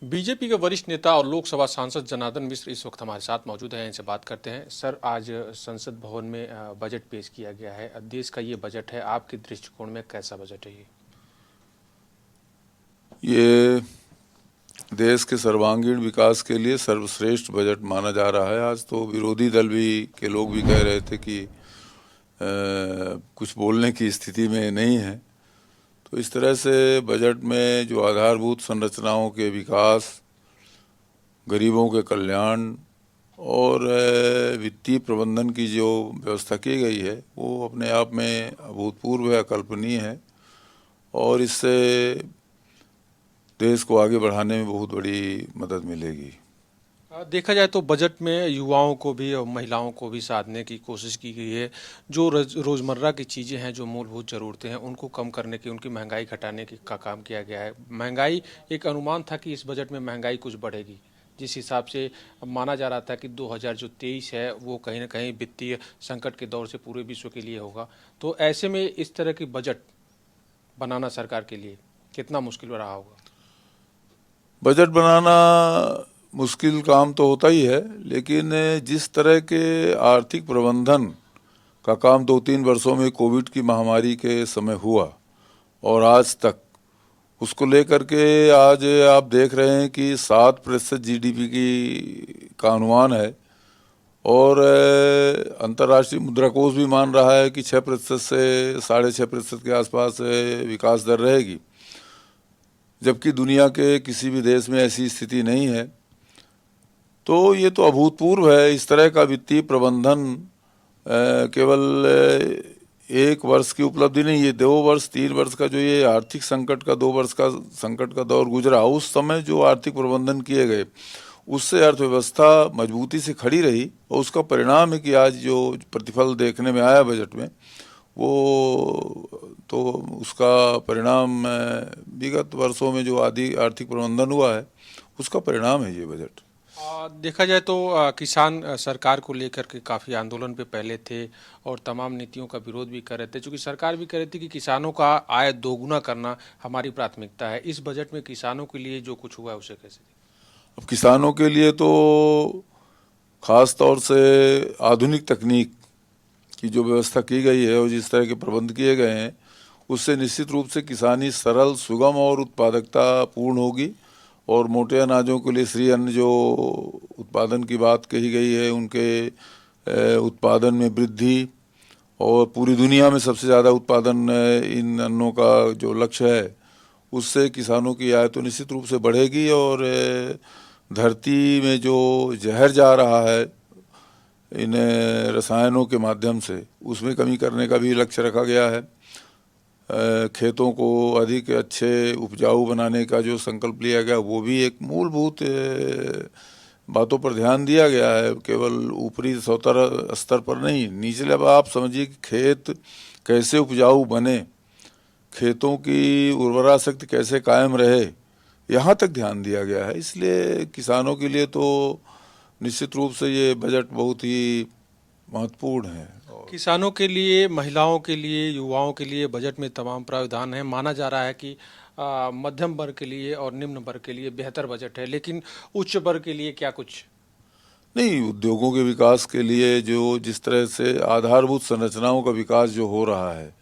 BJP के वरिष्ठ नेता और लोकसभा सांसद जनार्दन मिश्र इस वक्त हमारे साथ मौजूद हैं। इनसे बात करते हैं। सर, आज संसद भवन में बजट पेश किया गया है। देश का ये बजट है, आपके दृष्टिकोण में कैसा बजट है ये देश के सर्वांगीण विकास के लिए सर्वश्रेष्ठ बजट माना जा रहा है। आज तो विरोधी दल भी के लोग भी कह रहे थे कि कुछ बोलने की स्थिति में नहीं है। तो इस तरह से बजट में जो आधारभूत संरचनाओं के विकास, गरीबों के कल्याण और वित्तीय प्रबंधन की जो व्यवस्था की गई है वो अपने आप में अभूतपूर्व है, अकल्पनीय है और इससे देश को आगे बढ़ाने में बहुत बड़ी मदद मिलेगी। देखा जाए तो बजट में युवाओं को भी और महिलाओं को भी साधने की कोशिश की गई है। जो रोज़मर्रा की चीज़ें हैं, जो मूलभूत ज़रूरतें हैं, उनको कम करने की, उनकी महंगाई घटाने की का काम किया गया है। महंगाई, एक अनुमान था कि इस बजट में महंगाई कुछ बढ़ेगी, जिस हिसाब से माना जा रहा था कि 2023 है वो कहीं ना कहीं वित्तीय संकट के दौर से पूरे विश्व के लिए होगा। तो ऐसे में इस तरह की बजट बनाना सरकार के लिए कितना मुश्किल रहा होगा? बजट बनाना मुश्किल काम तो होता ही है, लेकिन जिस तरह के आर्थिक प्रबंधन का काम 2-3 वर्षों में कोविड की महामारी के समय हुआ और आज तक, उसको लेकर के आज आप देख रहे हैं कि 7% जीडीपी का अनुमान है और अंतर्राष्ट्रीय मुद्रा कोष भी मान रहा है कि 6% से 6.5% के आसपास विकास दर रहेगी, जबकि दुनिया के किसी भी देश में ऐसी स्थिति नहीं है। तो ये तो अभूतपूर्व है। इस तरह का वित्तीय प्रबंधन केवल एक वर्ष की उपलब्धि नहीं, ये 2 वर्ष 3 वर्ष का जो ये आर्थिक संकट का 2 वर्ष का संकट का दौर गुजरा, उस समय जो आर्थिक प्रबंधन किए गए उससे अर्थव्यवस्था मजबूती से खड़ी रही और उसका परिणाम है कि आज जो प्रतिफल देखने में आया बजट में, वो तो उसका परिणाम विगत वर्षों में जो आर्थिक प्रबंधन हुआ है उसका परिणाम है ये बजट। देखा जाए तो किसान सरकार को लेकर के काफ़ी आंदोलन पे पहले थे और तमाम नीतियों का विरोध भी कर रहे थे, क्योंकि सरकार भी कह रही थी कि किसानों का आय दोगुना करना हमारी प्राथमिकता है। इस बजट में किसानों के लिए जो कुछ हुआ है उसे कैसे देखते अब किसानों के लिए तो खास तौर से आधुनिक तकनीक की जो व्यवस्था की गई है और जिस तरह के प्रबंध किए गए हैं, उससे निश्चित रूप से किसानी सरल, सुगम और उत्पादकता पूर्ण होगी और मोटे अनाजों के लिए श्री अन्न जो उत्पादन की बात कही गई है, उनके उत्पादन में वृद्धि और पूरी दुनिया में सबसे ज़्यादा उत्पादन इन अन्नों का जो लक्ष्य है, उससे किसानों की आय तो निश्चित रूप से बढ़ेगी और धरती में जो जहर जा रहा है इन रसायनों के माध्यम से, उसमें कमी करने का भी लक्ष्य रखा गया है। खेतों को अधिक अच्छे उपजाऊ बनाने का जो संकल्प लिया गया, वो भी एक मूलभूत बातों पर ध्यान दिया गया है, केवल ऊपरी स्तर पर नहीं, निचले। अब आप समझिए कि खेत कैसे उपजाऊ बने, खेतों की उर्वरा शक्ति कैसे कायम रहे, यहाँ तक ध्यान दिया गया है। इसलिए किसानों के लिए तो निश्चित रूप से ये बजट बहुत ही महत्वपूर्ण है। किसानों के लिए, महिलाओं के लिए, युवाओं के लिए बजट में तमाम प्रावधान हैं। माना जा रहा है कि मध्यम वर्ग के लिए और निम्न वर्ग के लिए बेहतर बजट है, लेकिन उच्च वर्ग के लिए क्या कुछ नहीं, उद्योगों के विकास के लिए जो जिस तरह से आधारभूत संरचनाओं का विकास जो हो रहा है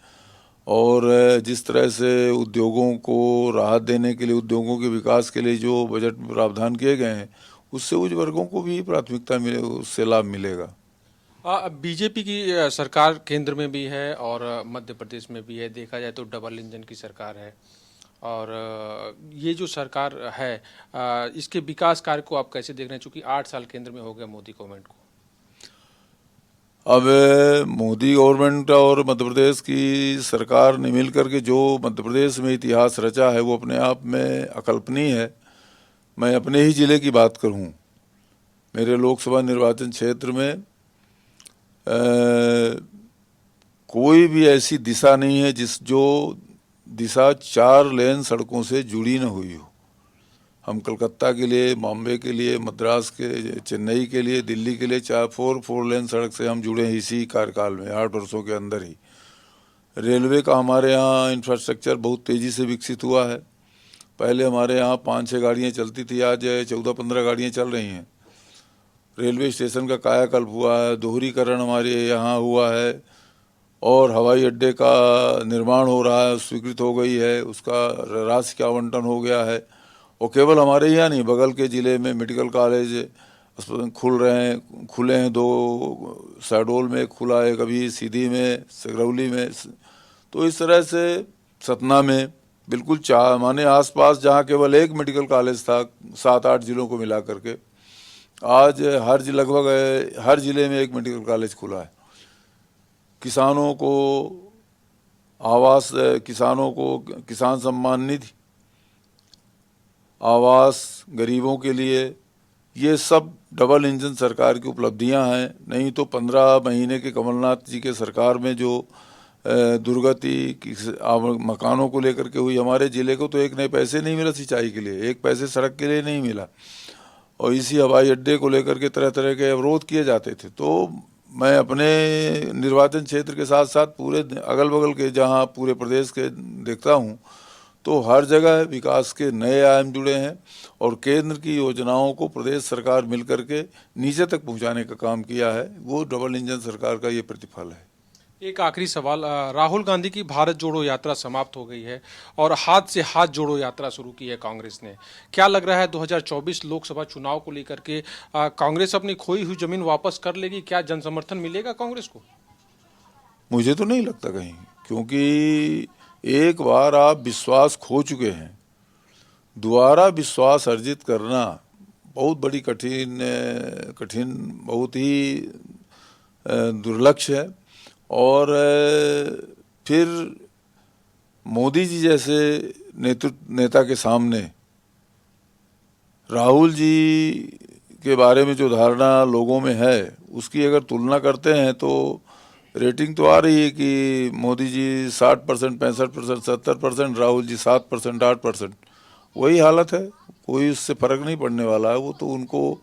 और जिस तरह से उद्योगों को राहत देने के लिए, उद्योगों के विकास के लिए जो बजट में प्रावधान किए गए हैं, उससे उच्च वर्गों को भी प्राथमिकता मिले, उससे लाभ मिलेगा। बीजेपी की सरकार केंद्र में भी है और मध्य प्रदेश में भी है। देखा जाए तो डबल इंजन की सरकार है और ये जो सरकार है, इसके विकास कार्य को आप कैसे देख रहे हैं, चूँकि 8 साल केंद्र में हो गया मोदी गवर्नमेंट को? अब मोदी गवर्नमेंट और मध्य प्रदेश की सरकार ने मिल करके जो मध्य प्रदेश में इतिहास रचा है वो अपने आप में अकल्पनीय है। मैं अपने ही ज़िले की बात करूं, मेरे लोकसभा निर्वाचन क्षेत्र में कोई भी ऐसी दिशा नहीं है जो दिशा 4 लेन सड़कों से जुड़ी न हुई हो। हम कलकत्ता के लिए, बॉम्बे के लिए, मद्रास के, चेन्नई के लिए, दिल्ली के लिए 4 लेन सड़क से हम जुड़े हैं इसी कार्यकाल में, 8 वर्षों के अंदर ही। रेलवे का हमारे यहाँ इंफ्रास्ट्रक्चर बहुत तेज़ी से विकसित हुआ है पहले हमारे यहाँ 5-6 गाड़ियाँ चलती थी, आज 14-15 गाड़ियाँ चल रही हैं। रेलवे स्टेशन का कायाकल्प हुआ है, दोहरीकरण हमारे यहाँ हुआ है, और हवाई अड्डे का निर्माण हो रहा है, स्वीकृत हो गई है, उसका राशि का आवंटन हो गया है। और केवल हमारे यहाँ नहीं, बगल के ज़िले में मेडिकल कॉलेज खुले हैं, 2 शहडोल में खुला है, कभी सीधी में, सिगरौली में। तो इस तरह से सतना में बिल्कुल माने आसपास जहाँ केवल एक मेडिकल कॉलेज था 7-8 जिलों को मिला करके, आज लगभग हर जिले में एक मेडिकल कॉलेज खुला है। किसानों को किसान सम्मान निधि, आवास गरीबों के लिए, ये सब डबल इंजन सरकार की उपलब्धियां हैं। नहीं तो 15 महीने के कमलनाथ जी के सरकार में जो दुर्गति मकानों को लेकर के हुई, हमारे ज़िले को तो एक नए पैसे नहीं मिला सिंचाई के लिए, एक पैसे सड़क के लिए नहीं मिला, और इसी हवाई अड्डे को लेकर के तरह तरह के अवरोध किए जाते थे। तो मैं अपने निर्वाचन क्षेत्र के साथ साथ पूरे अगल बगल के, जहाँ पूरे प्रदेश के देखता हूँ, तो हर जगह विकास के नए आयाम जुड़े हैं, और केंद्र की योजनाओं को प्रदेश सरकार मिलकर के नीचे तक पहुंचाने का काम किया है। वो डबल इंजन सरकार का ये प्रतिफल है। एक आखिरी सवाल, राहुल गांधी की भारत जोड़ो यात्रा समाप्त हो गई है और हाथ से हाथ जोड़ो यात्रा शुरू की है कांग्रेस ने। क्या लग रहा है 2024 लोकसभा चुनाव को लेकर के कांग्रेस अपनी खोई हुई जमीन वापस कर लेगी? क्या जन समर्थन मिलेगा कांग्रेस को? मुझे तो नहीं लगता कहीं, क्योंकि एक बार आप विश्वास खो चुके हैं, दोबारा विश्वास अर्जित करना बहुत बड़ी कठिन बहुत ही दुर्लक्ष्य है। और फिर मोदी जी जैसे नेता के सामने राहुल जी के बारे में जो धारणा लोगों में है, उसकी अगर तुलना करते हैं तो रेटिंग तो आ रही है कि मोदी जी 60%, 65%, 70%, राहुल जी 7%, 8%। वही हालत है, कोई उससे फर्क नहीं पड़ने वाला है। वो तो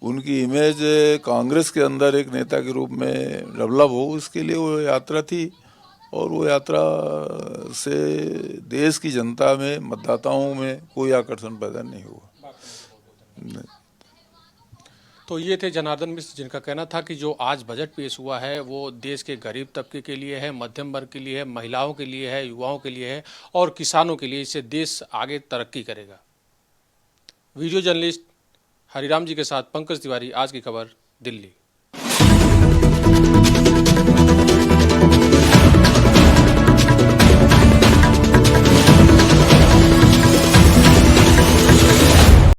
उनकी इमेज कांग्रेस के अंदर एक नेता के रूप में डेवलप हो, इसके लिए वो यात्रा थी, और वो यात्रा से देश की जनता में, मतदाताओं में कोई आकर्षण पैदा नहीं हुआ। नहीं। तो ये थे जनार्दन मिश्र, जिनका कहना था कि जो आज बजट पेश हुआ है वो देश के गरीब तबके के लिए है, मध्यम वर्ग के लिए है, महिलाओं के लिए है, युवाओं के लिए है और किसानों के लिए। इससे देश आगे तरक्की करेगा। वीडियो जर्नलिस्ट हरिराम जी के साथ पंकज तिवारी, आज की खबर, दिल्ली।